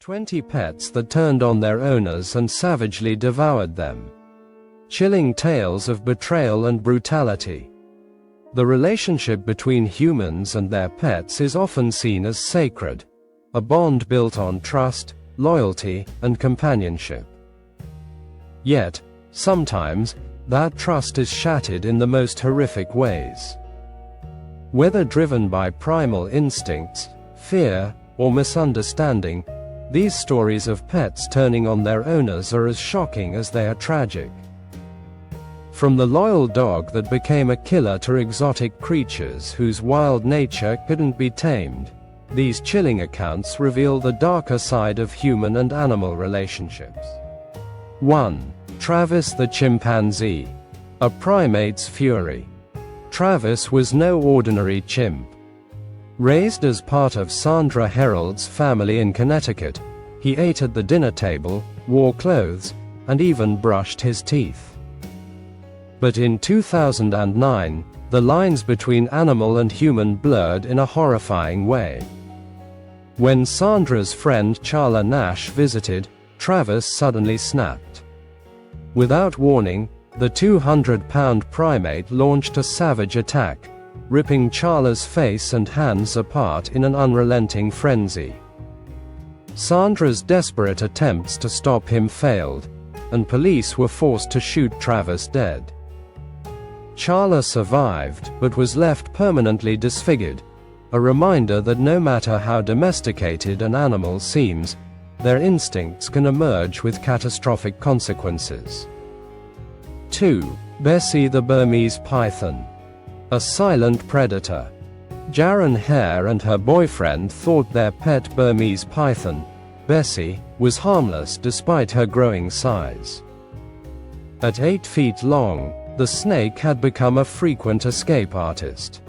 20 pets that turned on their owners and savagely devoured them. Chilling tales of betrayal and brutality. The relationship between humans and their pets is often seen as sacred, a bond built on trust, loyalty, and companionship. Yet, sometimes, that trust is shattered in the most horrific ways. Whether driven by primal instincts, fear, or misunderstanding, these stories of pets turning on their owners are as shocking as they are tragic. From the loyal dog that became a killer to exotic creatures whose wild nature couldn't be tamed, these chilling accounts reveal the darker side of human and animal relationships. 1. Travis the chimpanzee. A primate's fury. Travis was no ordinary chimp. Raised as part of Sandra Herold's family in Connecticut, he ate at the dinner table, wore clothes, and even brushed his teeth. But in 2009, the lines between animal and human blurred in a horrifying way. When Sandra's friend Charla Nash visited, Travis suddenly snapped. Without warning, the 200-pound primate launched a savage attack, ripping Charla's face and hands apart in an unrelenting frenzy. Sandra's desperate attempts to stop him failed, and police were forced to shoot Travis dead. Charla survived, but was left permanently disfigured, a reminder that no matter how domesticated an animal seems, their instincts can emerge with catastrophic consequences. 2. Bessie the Burmese python. A silent predator. Jaron Hare and her boyfriend thought their pet Burmese python, Bessie, was harmless despite her growing size. At 8 feet long, the snake had become a frequent escape artist.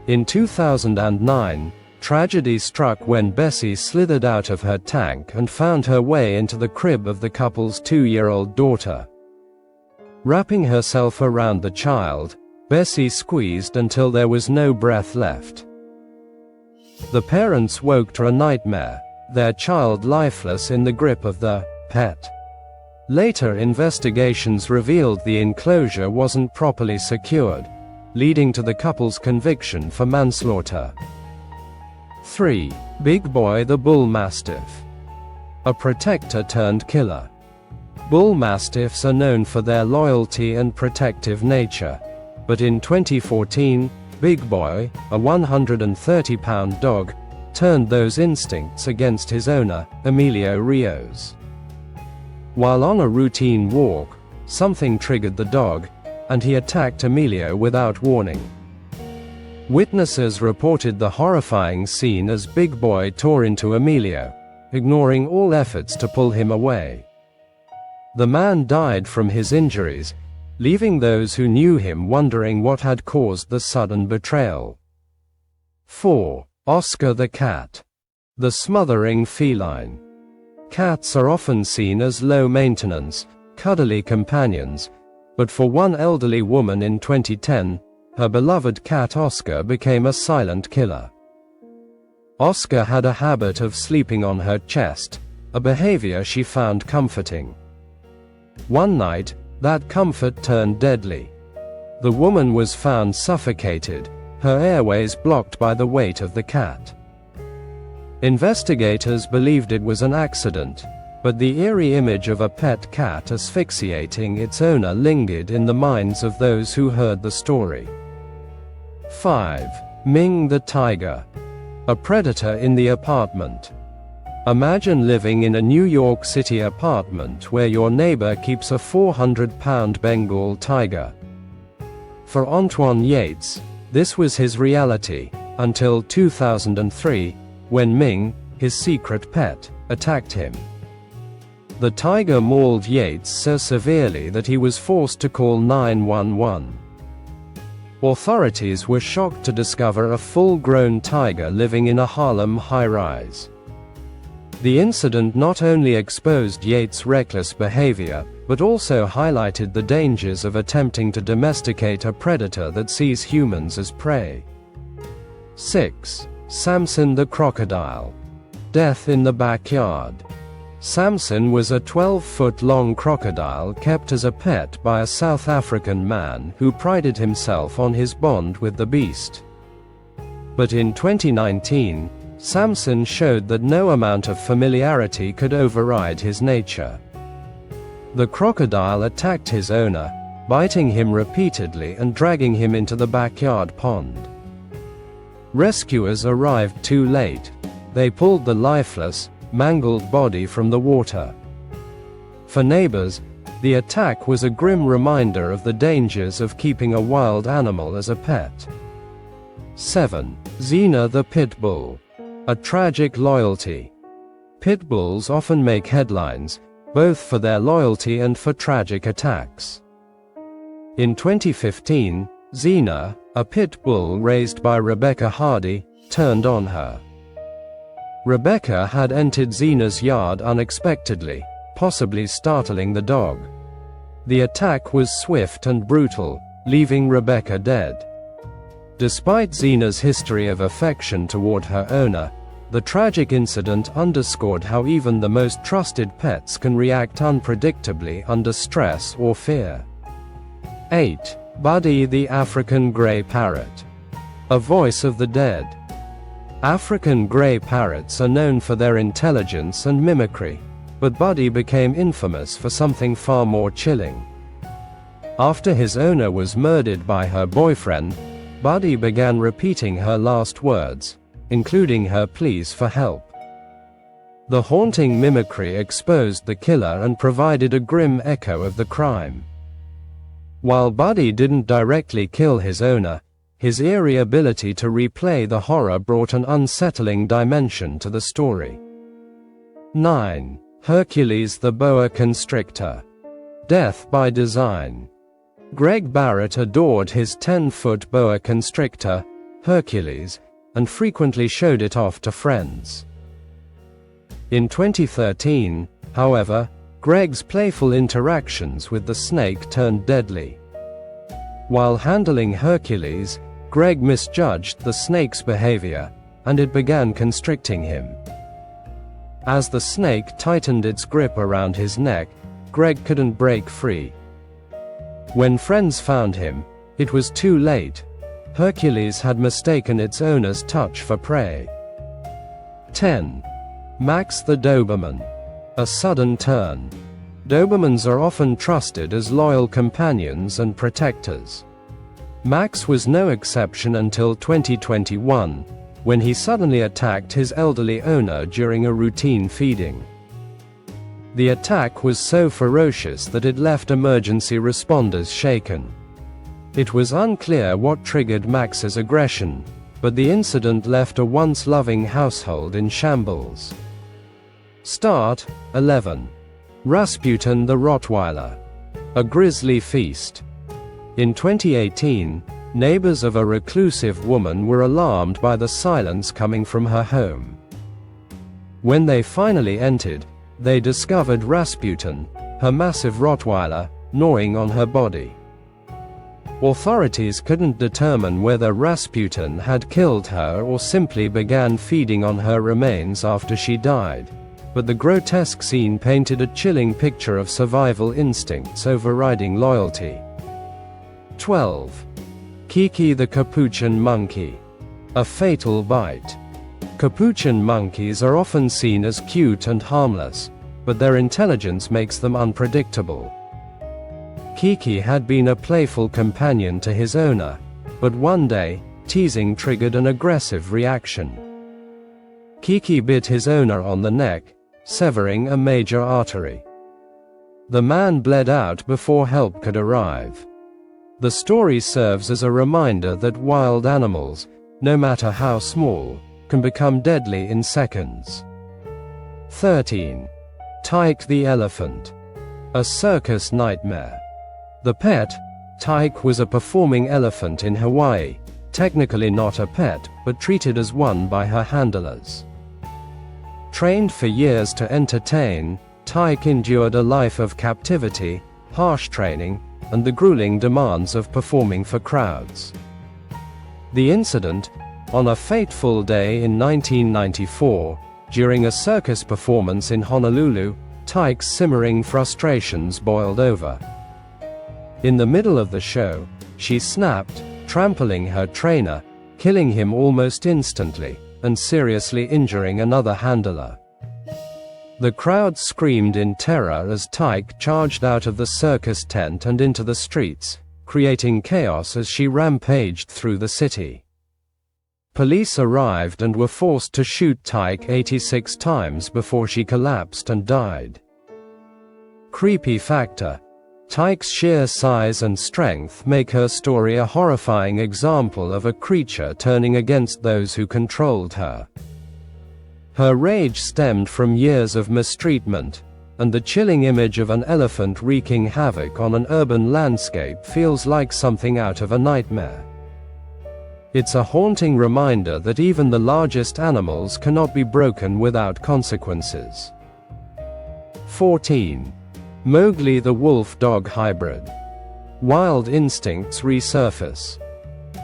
In 2009, tragedy struck when Bessie slithered out of her tank and found her way into the crib of the couple's 2-year-old daughter. Wrapping herself around the child, Bessie squeezed until there was no breath left. The parents woke to a nightmare, their child lifeless in the grip of the pet. Later investigations revealed the enclosure wasn't properly secured, leading to the couple's conviction for manslaughter. 3. Big Boy the bull mastiff. A protector turned killer. Bull mastiffs are known for their loyalty and protective nature, but in 2014, Big Boy, a 130-pound dog, turned those instincts against his owner, Emilio Rios. While on a routine walk, something triggered the dog, and he attacked Emilio without warning. Witnesses reported the horrifying scene as Big Boy tore into Emilio, ignoring all efforts to pull him away. The man died from his injuries, leaving those who knew him wondering what had caused the sudden betrayal. 4. Oscar the cat. The smothering feline. Cats are often seen as low-maintenance, cuddly companions, but for one elderly woman in 2010, her beloved cat Oscar became a silent killer. Oscar had a habit of sleeping on her chest, a behavior she found comforting. One night, that comfort turned deadly. The woman was found suffocated, her airways blocked by the weight of the cat. Investigators believed it was an accident, but the eerie image of a pet cat asphyxiating its owner lingered in the minds of those who heard the story. 5. Ming the tiger. A predator in the apartment. Imagine living in a New York City apartment where your neighbor keeps a 400-pound Bengal tiger. For Antoine Yates, this was his reality, until 2003, when Ming, his secret pet, attacked him. The tiger mauled Yates so severely that he was forced to call 911. Authorities were shocked to discover a full-grown tiger living in a Harlem high-rise. The incident not only exposed Yates' reckless behavior, but also highlighted the dangers of attempting to domesticate a predator that sees humans as prey. 6. Samson the crocodile. Death in the backyard. Samson was a 12-foot-long crocodile kept as a pet by a South African man who prided himself on his bond with the beast. But in 2019, Samson showed that no amount of familiarity could override his nature. The crocodile attacked his owner, biting him repeatedly and dragging him into the backyard pond. Rescuers arrived too late. They pulled the lifeless, mangled body from the water. For neighbors, the attack was a grim reminder of the dangers of keeping a wild animal as a pet. 7. Xena the pit bull. A tragic loyalty. Pit bulls often make headlines, both for their loyalty and for tragic attacks. In 2015, Xena, a pit bull raised by Rebecca Hardy, turned on her. Rebecca had entered Xena's yard unexpectedly, possibly startling the dog. The attack was swift and brutal, leaving Rebecca dead. Despite Xena's history of affection toward her owner, the tragic incident underscored how even the most trusted pets can react unpredictably under stress or fear. 8. Buddy the African Grey Parrot. A voice of the dead. African grey parrots are known for their intelligence and mimicry, but Buddy became infamous for something far more chilling. After his owner was murdered by her boyfriend, Buddy began repeating her last words, including her pleas for help. The haunting mimicry exposed the killer and provided a grim echo of the crime. While Buddy didn't directly kill his owner, his eerie ability to replay the horror brought an unsettling dimension to the story. 9. Hercules the boa constrictor. Death by design. Greg Barrett adored his 10-foot boa constrictor, Hercules, and frequently showed it off to friends. In 2013, however, Greg's playful interactions with the snake turned deadly. While handling Hercules, Greg misjudged the snake's behavior, and it began constricting him. As the snake tightened its grip around his neck, Greg couldn't break free. When friends found him, it was too late. Hercules had mistaken its owner's touch for prey. 10. Max the Doberman. A sudden turn. Dobermans are often trusted as loyal companions and protectors. Max was no exception until 2021, when he suddenly attacked his elderly owner during a routine feeding. The attack was so ferocious that it left emergency responders shaken. It was unclear what triggered Max's aggression, but the incident left a once loving household in shambles. Start. 11. Rasputin the Rottweiler. A grisly feast. In 2018, neighbors of a reclusive woman were alarmed by the silence coming from her home. When they finally entered, they discovered Rasputin, her massive Rottweiler, gnawing on her body. Authorities couldn't determine whether Rasputin had killed her or simply began feeding on her remains after she died, but the grotesque scene painted a chilling picture of survival instincts overriding loyalty. 12. Kiki the Capuchin Monkey. A fatal bite. Capuchin monkeys are often seen as cute and harmless, but their intelligence makes them unpredictable. Kiki had been a playful companion to his owner, but one day, teasing triggered an aggressive reaction. Kiki bit his owner on the neck, severing a major artery. The man bled out before help could arrive. The story serves as a reminder that wild animals, no matter how small, can become deadly in seconds. 13. Tyke the elephant. A circus nightmare. The pet, Tyke, was a performing elephant in Hawaii, technically not a pet, but treated as one by her handlers. Trained for years to entertain, Tyke endured a life of captivity, harsh training, and the grueling demands of performing for crowds. The incident, on a fateful day in 1994, During a circus performance in Honolulu, Tyke's simmering frustrations boiled over. In the middle of the show, she snapped, trampling her trainer, killing him almost instantly, and seriously injuring another handler. The crowd screamed in terror as Tyke charged out of the circus tent and into the streets, creating chaos as she rampaged through the city. Police arrived and were forced to shoot Tyke 86 times before she collapsed and died. Creepy factor: Tyke's sheer size and strength make her story a horrifying example of a creature turning against those who controlled her. Her rage stemmed from years of mistreatment, and the chilling image of an elephant wreaking havoc on an urban landscape feels like something out of a nightmare. It's a haunting reminder that even the largest animals cannot be broken without consequences. 14. Mowgli the wolf-dog hybrid. Wild instincts resurface.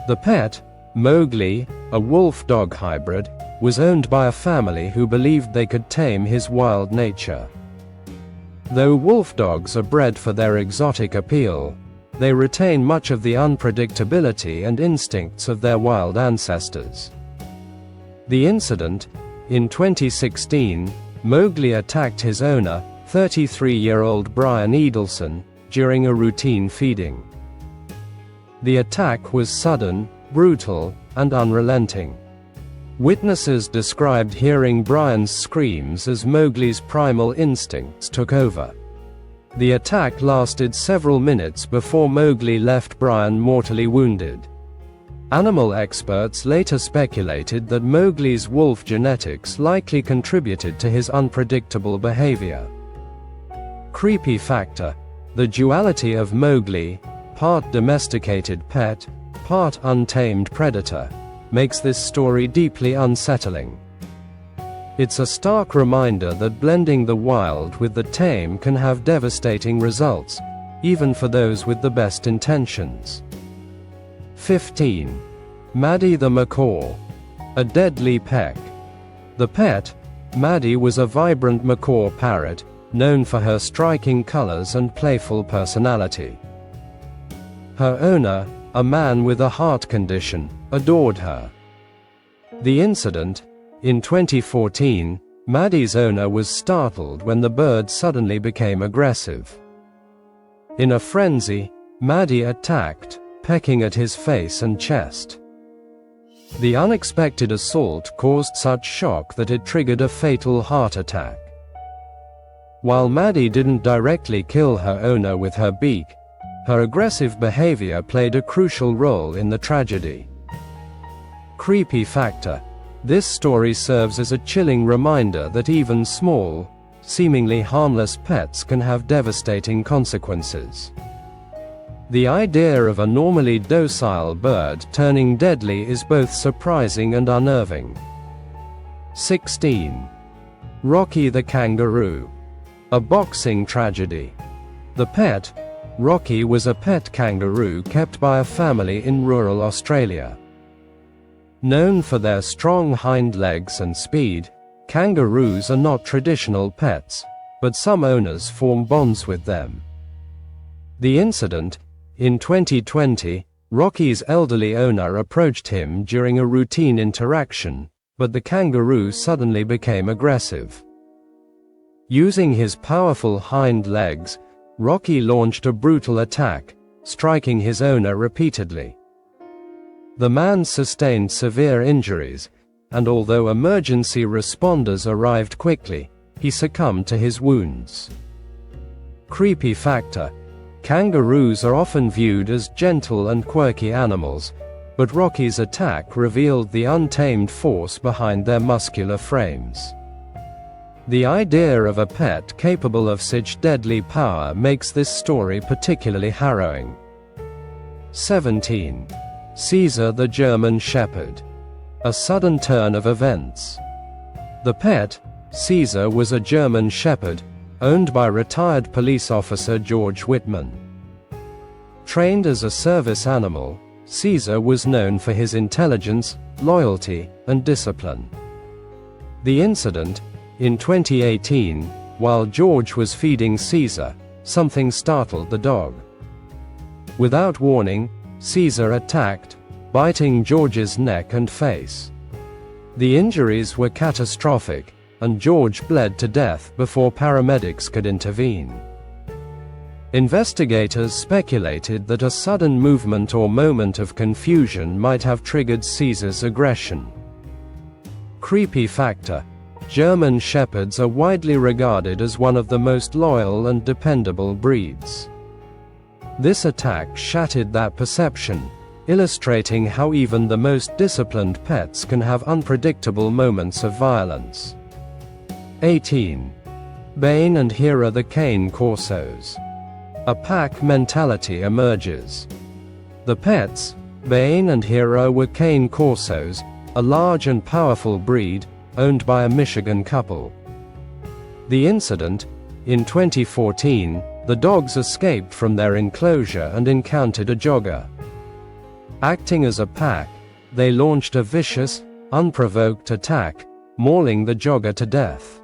The pet, Mowgli, a wolf-dog hybrid, was owned by a family who believed they could tame his wild nature. Though wolf dogs are bred for their exotic appeal, they retain much of the unpredictability and instincts of their wild ancestors. The incident: in 2016, Mowgli attacked his owner, 33-year-old Brian Edelson, during a routine feeding. The attack was sudden, brutal, and unrelenting. Witnesses described hearing Brian's screams as Mowgli's primal instincts took over. The attack lasted several minutes before Mowgli left Brian mortally wounded. Animal experts later speculated that Mowgli's wolf genetics likely contributed to his unpredictable behavior. Creepy factor: the duality of Mowgli, part domesticated pet, part untamed predator, makes this story deeply unsettling. It's a stark reminder that blending the wild with the tame can have devastating results, even for those with the best intentions. 15. Maddie the macaw. A deadly peck. The pet, Maddie, was a vibrant macaw parrot, known for her striking colors and playful personality. Her owner, a man with a heart condition, adored her. The incident: in 2014, Maddie's owner was startled when the bird suddenly became aggressive. In a frenzy, Maddie attacked, pecking at his face and chest. The unexpected assault caused such shock that it triggered a fatal heart attack. While Maddie didn't directly kill her owner with her beak, her aggressive behavior played a crucial role in the tragedy. Creepy factor: this story serves as a chilling reminder that even small, seemingly harmless pets can have devastating consequences. The idea of a normally docile bird turning deadly is both surprising and unnerving. 16. Rocky the kangaroo. A boxing tragedy. The pet, Rocky, was a pet kangaroo kept by a family in rural Australia. Known for their strong hind legs and speed, kangaroos are not traditional pets, but some owners form bonds with them. The incident: in 2020, Rocky's elderly owner approached him during a routine interaction, but the kangaroo suddenly became aggressive. Using his powerful hind legs, Rocky launched a brutal attack, striking his owner repeatedly. The man sustained severe injuries, and although emergency responders arrived quickly, he succumbed to his wounds. Creepy factor: kangaroos are often viewed as gentle and quirky animals, but Rocky's attack revealed the untamed force behind their muscular frames. The idea of a pet capable of such deadly power makes this story particularly harrowing. 17. Caesar the German Shepherd. A sudden turn of events. The pet, Caesar, was a German Shepherd, owned by retired police officer George Whitman. Trained as a service animal, Caesar was known for his intelligence, loyalty, and discipline. The incident, in 2018, while George was feeding Caesar, something startled the dog. Without warning, Caesar attacked, biting George's neck and face. The injuries were catastrophic, and George bled to death before paramedics could intervene. Investigators speculated that a sudden movement or moment of confusion might have triggered Caesar's aggression. Creepy factor: German Shepherds are widely regarded as one of the most loyal and dependable breeds. This attack shattered that perception, illustrating how even the most disciplined pets can have unpredictable moments of violence. 18. Bane and Hera the Cane Corsos. A pack mentality emerges. The pets, Bane and Hera, were cane corsos, a large and powerful breed, owned by a Michigan couple. The incident, in 2014, the dogs escaped from their enclosure and encountered a jogger. Acting as a pack, they launched a vicious, unprovoked attack, mauling the jogger to death.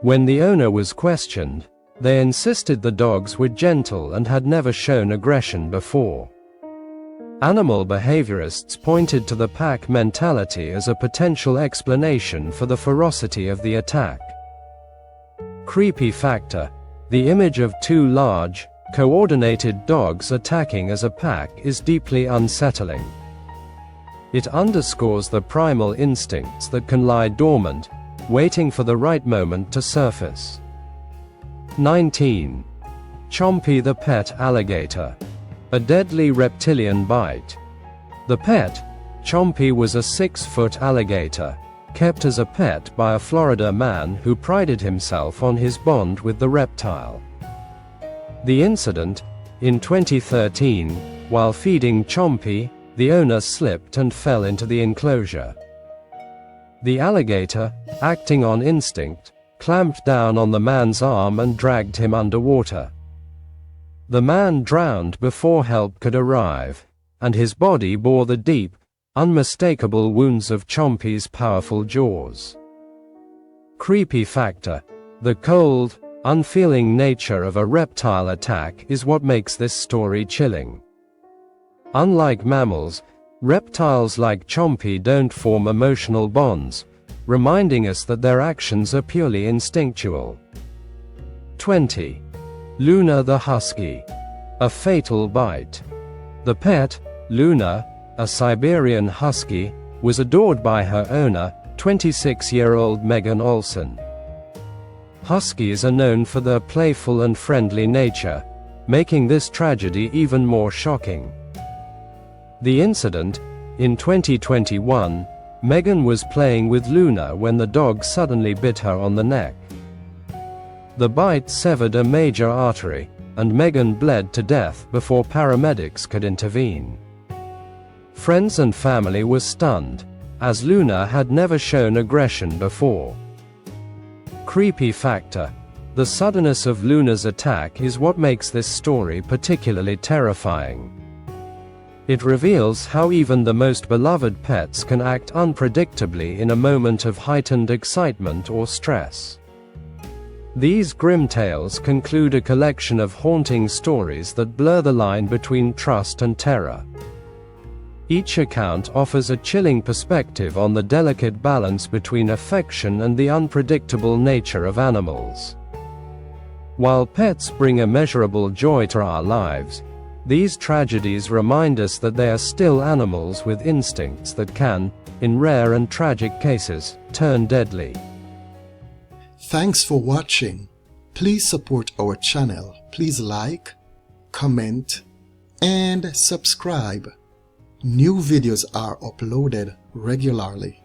When the owner was questioned, they insisted the dogs were gentle and had never shown aggression before. Animal behaviorists pointed to the pack mentality as a potential explanation for the ferocity of the attack. Creepy factor: the image of two large, coordinated dogs attacking as a pack is deeply unsettling. It underscores the primal instincts that can lie dormant, waiting for the right moment to surface. 19. Chompy the pet alligator. A deadly reptilian bite. The pet, Chompy, was a 6-foot alligator, kept as a pet by a Florida man who prided himself on his bond with the reptile. The incident, in 2013, while feeding Chompy, the owner slipped and fell into the enclosure. The alligator, acting on instinct, clamped down on the man's arm and dragged him underwater. The man drowned before help could arrive, and his body bore the deep, unmistakable wounds of Chompy's powerful jaws. Creepy factor: the cold, unfeeling nature of a reptile attack is what makes this story chilling. Unlike mammals, reptiles like Chompy don't form emotional bonds, reminding us that their actions are purely instinctual. 20. Luna the husky. A fatal bite. The pet, Luna, a Siberian husky, was adored by her owner, 26-year-old Megan Olson. Huskies are known for their playful and friendly nature, making this tragedy even more shocking. The incident, in 2021, Megan was playing with Luna when the dog suddenly bit her on the neck. The bite severed a major artery, and Megan bled to death before paramedics could intervene. Friends and family were stunned, as Luna had never shown aggression before. Creepy factor: the suddenness of Luna's attack is what makes this story particularly terrifying. It reveals how even the most beloved pets can act unpredictably in a moment of heightened excitement or stress. These grim tales conclude a collection of haunting stories that blur the line between trust and terror. Each account offers a chilling perspective on the delicate balance between affection and the unpredictable nature of animals. While pets bring immeasurable joy to our lives, these tragedies remind us that they are still animals with instincts that can, in rare and tragic cases, turn deadly. Thanks for watching. Please support our channel. Please like, comment, and subscribe. New videos are uploaded regularly.